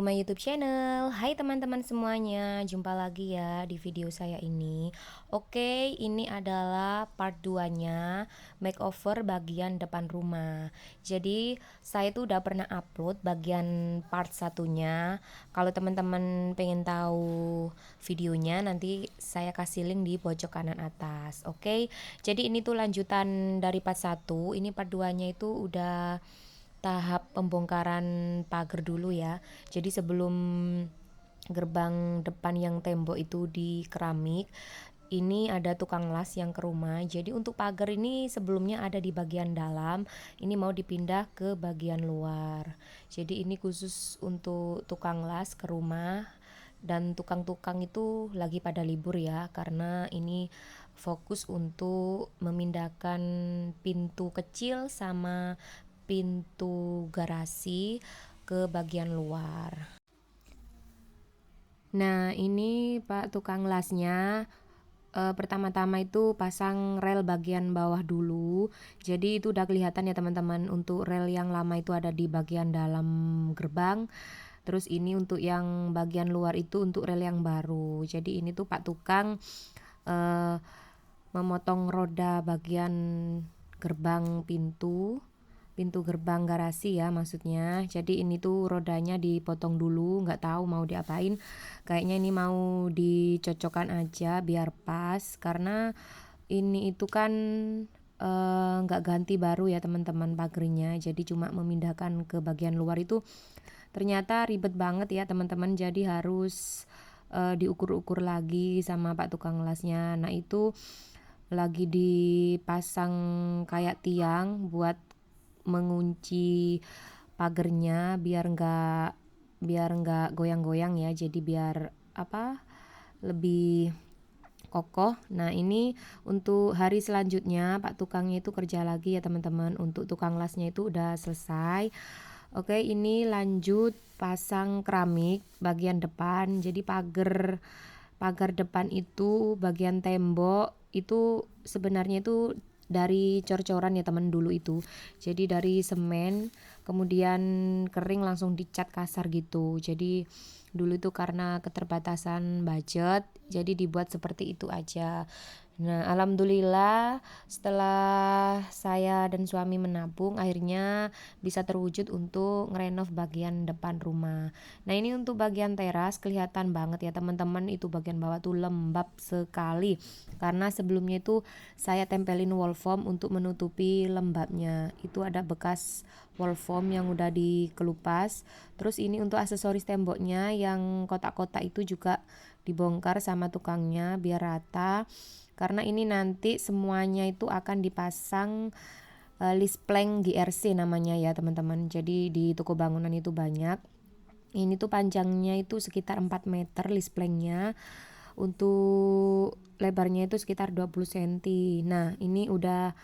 my YouTube channel. Hai teman-teman semuanya, jumpa lagi ya di video saya ini. Oke, ini adalah part 2-nya makeover bagian depan rumah. Jadi, saya tuh udah pernah upload bagian part satunya. Kalau teman-teman pengen tahu videonya, nanti saya kasih link di pojok kanan atas. Oke. Jadi ini tuh lanjutan dari part 1. Ini part 2-nya itu udah tahap pembongkaran pagar dulu ya. Jadi sebelum gerbang depan yang tembok itu di keramik, ini ada tukang las yang ke rumah. Jadi untuk pagar ini sebelumnya ada di bagian dalam, ini mau dipindah ke bagian luar. Jadi ini khusus untuk tukang las ke rumah, dan tukang-tukang itu lagi pada libur ya, karena ini fokus untuk memindahkan pintu kecil sama pintu garasi ke bagian luar. Nah, ini Pak tukang lasnya pertama-tama itu pasang rel bagian bawah dulu. Jadi itu udah kelihatan ya teman-teman, untuk rel yang lama itu ada di bagian dalam gerbang. Terus ini untuk yang bagian luar itu untuk rel yang baru. Jadi ini tuh Pak tukang uh, memotong roda bagian gerbang pintu gerbang garasi ya maksudnya. Jadi ini tuh rodanya dipotong dulu, nggak tahu mau diapain. Kayaknya ini mau dicocokkan aja biar pas, karena ini itu kan nggak ganti baru ya teman-teman pagernya. Jadi cuma memindahkan ke bagian luar itu ternyata ribet banget ya teman-teman. Jadi harus diukur-ukur lagi sama Pak tukang lasnya. Nah itu lagi dipasang kayak tiang buat mengunci pagernya biar nggak goyang-goyang ya. Jadi biar lebih kokoh. Nah ini untuk hari selanjutnya Pak tukangnya itu kerja lagi ya teman-teman. Untuk tukang lasnya itu udah selesai. Oke, ini lanjut pasang keramik bagian depan. Jadi pagar depan itu bagian tembok itu sebenarnya itu dari cor-coran ya teman dulu itu. Jadi dari semen kemudian kering langsung dicat kasar gitu. Jadi dulu itu karena keterbatasan budget jadi dibuat seperti itu aja. Nah, alhamdulillah setelah saya dan suami menabung akhirnya bisa terwujud untuk ngerenov bagian depan rumah. Nah, ini untuk bagian teras kelihatan banget ya teman-teman, itu bagian bawah tuh lembab sekali. Karena sebelumnya itu saya tempelin wall foam untuk menutupi lembabnya. Itu ada bekas wall foam yang udah dikelupas. Terus ini untuk aksesoris temboknya yang kotak-kotak itu juga dibongkar sama tukangnya biar rata. Karena ini nanti semuanya itu akan dipasang list plank GRC namanya ya teman-teman. Jadi di toko bangunan itu banyak. Ini tuh panjangnya itu sekitar 4 meter list planknya. Untuk lebarnya itu sekitar 20 cm. Nah, ini udah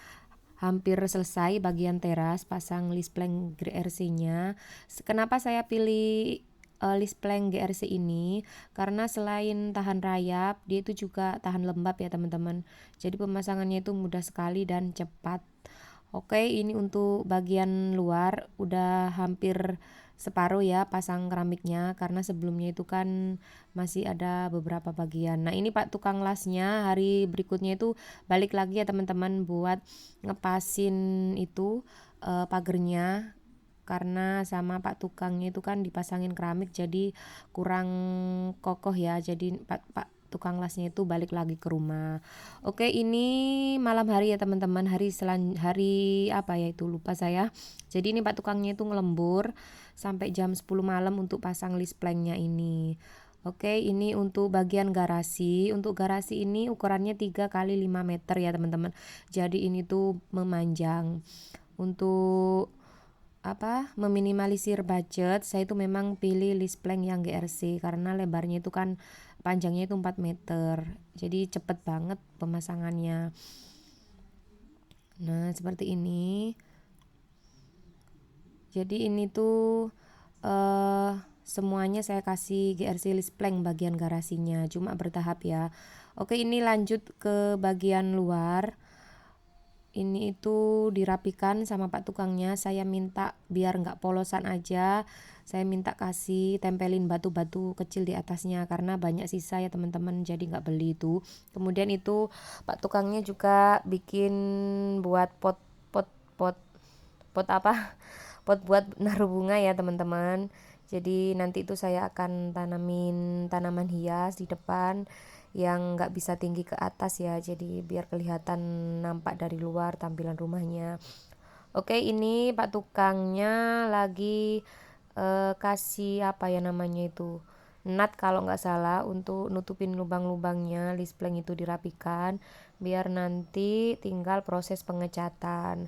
hampir selesai bagian teras pasang list plank GRC-nya. Kenapa saya pilih list plank GRC ini? Karena selain tahan rayap, dia itu juga tahan lembab ya teman-teman. Jadi pemasangannya itu mudah sekali dan cepat. Oke, ini untuk bagian luar udah hampir separuh ya pasang keramiknya, karena sebelumnya itu kan masih ada beberapa bagian. Nah, ini Pak tukang lasnya hari berikutnya itu balik lagi ya teman-teman buat ngepasin itu pagernya, karena sama Pak tukangnya itu kan dipasangin keramik jadi kurang kokoh ya. Jadi Pak tukang lasnya itu balik lagi ke rumah. Oke, ini malam hari ya teman-teman, hari apa ya itu lupa saya. Jadi ini Pak tukangnya itu ngelembur sampai jam 10 malam untuk pasang list planknya ini. Oke, ini untuk bagian garasi. Untuk garasi ini ukurannya 3 kali 5 meter ya teman-teman. Jadi ini tuh memanjang. Untuk meminimalisir budget, saya itu memang pilih list plank yang GRC karena lebarnya itu kan panjangnya itu 4 meter. Jadi cepet banget pemasangannya. Nah, seperti ini. Jadi ini tuh semuanya saya kasih GRC list plank bagian garasinya, cuma bertahap ya. Oke, ini lanjut ke bagian luar. Ini itu dirapikan sama Pak tukangnya. Saya minta biar nggak polosan aja, saya minta kasih tempelin batu-batu kecil di atasnya karena banyak sisa ya teman-teman, jadi nggak beli itu. Kemudian itu Pak tukangnya juga bikin buat pot pot pot pot apa pot buat naruh bunga ya teman-teman. Jadi nanti itu saya akan tanamin tanaman hias di depan yang nggak bisa tinggi ke atas ya, jadi biar kelihatan nampak dari luar tampilan rumahnya. Oke, ini Pak tukangnya lagi kasih apa ya namanya itu, nut kalau nggak salah, untuk nutupin lubang-lubangnya. List plank itu dirapikan biar nanti tinggal proses pengecatan.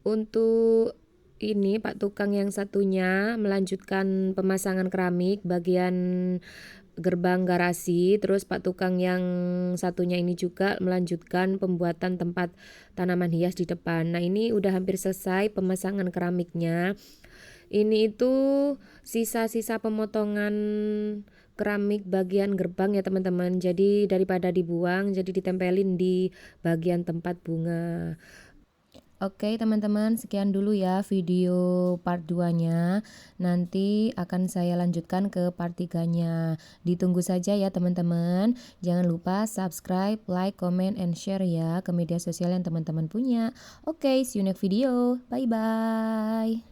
Untuk ini Pak tukang yang satunya melanjutkan pemasangan keramik bagian gerbang garasi, terus Pak tukang yang satunya ini juga melanjutkan pembuatan tempat tanaman hias di depan. Nah, ini udah hampir selesai pemasangan keramiknya. Ini itu sisa-sisa pemotongan keramik bagian gerbang ya teman-teman. Jadi daripada dibuang, jadi ditempelin di bagian tempat bunga. Oke teman-teman, sekian dulu ya video part 2-nya. Nanti akan saya lanjutkan ke part 3-nya. Ditunggu saja ya teman-teman. Jangan lupa subscribe, like, comment, and share ya ke media sosial yang teman-teman punya. Oke, see you next video. Bye-bye.